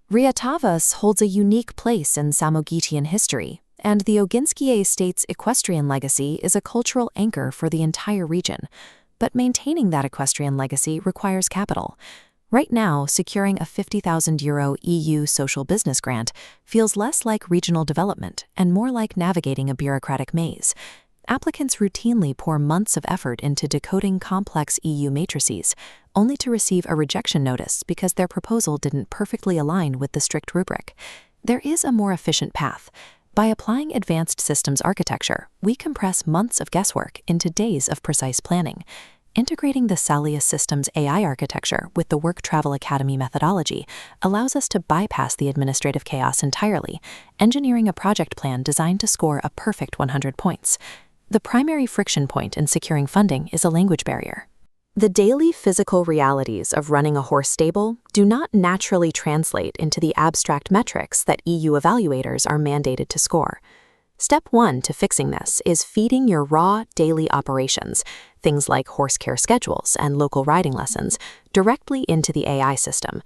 Rietavas holds a unique place in Samogitian history, and the Oginskiai state's equestrian legacy is a cultural anchor for the entire region. But maintaining that equestrian legacy requires capital. Right now, securing a €50,000 EU social business grant feels less like regional development and more like navigating a bureaucratic maze. Applicants routinely pour months of effort into decoding complex EU matrices, only to receive a rejection notice because their proposal didn't perfectly align with the strict rubric. There is a more efficient path. By applying advanced systems architecture, we compress months of guesswork into days of precise planning. Integrating the Saulius-Systems AI architecture with the WorkTravel Academy methodology allows us to bypass the administrative chaos entirely, engineering a project plan designed to score a perfect 100 points. The primary friction point in securing funding is a language barrier. The daily physical realities of running a horse stable do not naturally translate into the abstract metrics that EU evaluators are mandated to score. Step 1 to fixing this is feeding your raw daily operations, things like horse care schedules and local riding lessons, directly into the AI system.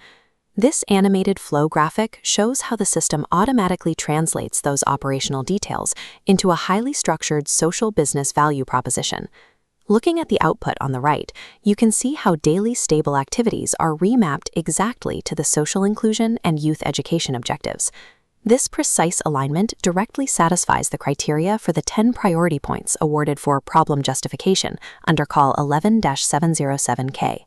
This animated flow graphic shows how the system automatically translates those operational details into a highly structured social business value proposition. Looking at the output on the right, you can see how daily stable activities are remapped exactly to the social inclusion and youth education objectives. This precise alignment directly satisfies the criteria for the 10 priority points awarded for problem justification under Call 11-707K.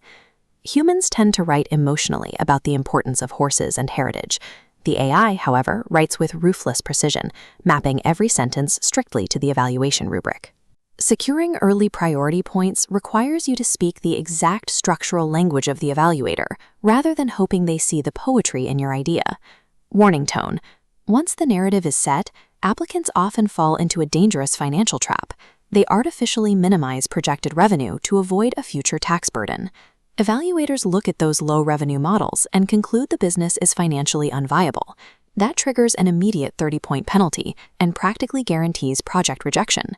Humans tend to write emotionally about the importance of horses and heritage. The AI, however, writes with ruthless precision, mapping every sentence strictly to the evaluation rubric. Securing early priority points requires you to speak the exact structural language of the evaluator, rather than hoping they see the poetry in your idea. Warning tone. Once the narrative is set, applicants often fall into a dangerous financial trap. They artificially minimize projected revenue to avoid a future tax burden. Evaluators look at those low-revenue models and conclude the business is financially unviable. That triggers an immediate 30-point penalty and practically guarantees project rejection.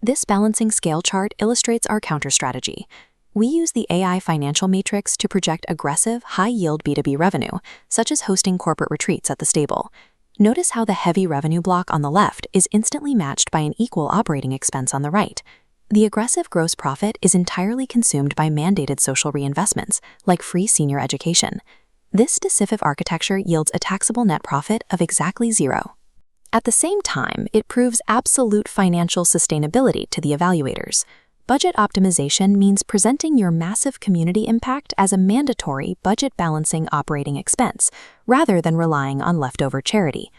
This balancing scale chart illustrates our counter-strategy. We use the AI financial matrix to project aggressive, high-yield B2B revenue, such as hosting corporate retreats at the stable. Notice how the heavy revenue block on the left is instantly matched by an equal operating expense on the right. The aggressive gross profit is entirely consumed by mandated social reinvestments, like free senior education. This decisive architecture yields a taxable net profit of exactly zero. At the same time, it proves absolute financial sustainability to the evaluators. Budget optimization means presenting your massive community impact as a mandatory budget-balancing operating expense, rather than relying on leftover charity.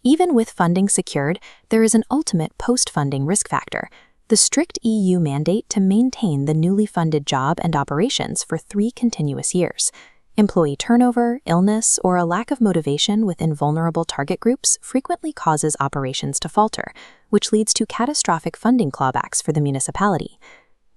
Even with funding secured, there is an ultimate post-funding risk factor: the strict EU mandate to maintain the newly funded job and operations for 3 continuous years. Employee turnover, illness, or a lack of motivation within vulnerable target groups frequently causes operations to falter, which leads to catastrophic funding clawbacks for the municipality.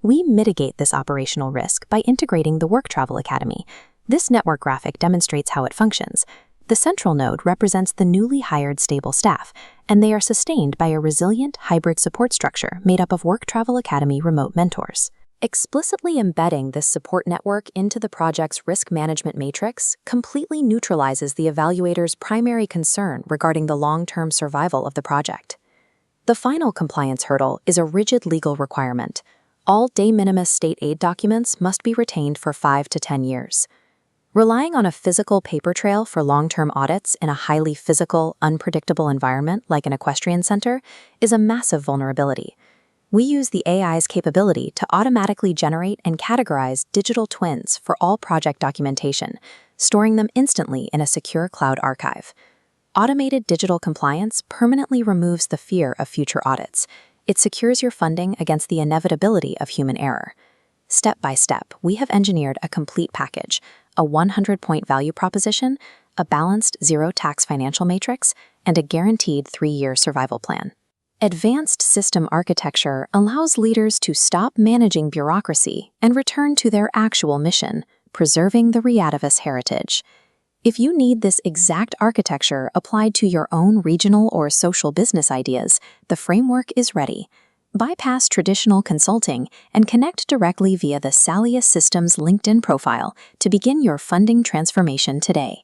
We mitigate this operational risk by integrating the WorkTravel Academy. This network graphic demonstrates how it functions. The central node represents the newly hired stable staff, and they are sustained by a resilient hybrid support structure made up of WorkTravel Academy remote mentors. Explicitly embedding this support network into the project's risk management matrix completely neutralizes the evaluator's primary concern regarding the long-term survival of the project. The final compliance hurdle is a rigid legal requirement. All de minimis state aid documents must be retained for 5 to 10 years. Relying on a physical paper trail for long-term audits in a highly physical, unpredictable environment like an equestrian center is a massive vulnerability. We use the AI's capability to automatically generate and categorize digital twins for all project documentation, storing them instantly in a secure cloud archive. Automated digital compliance permanently removes the fear of future audits. It secures your funding against the inevitability of human error. Step by step, we have engineered a complete package: a 100-point value proposition, a balanced zero-tax financial matrix, and a guaranteed 3-year survival plan. Advanced system architecture allows leaders to stop managing bureaucracy and return to their actual mission: preserving the Rietavas heritage. If you need this exact architecture applied to your own regional or social business ideas, the framework is ready. Bypass traditional consulting and connect directly via the Saulius-Systems LinkedIn profile to begin your funding transformation today.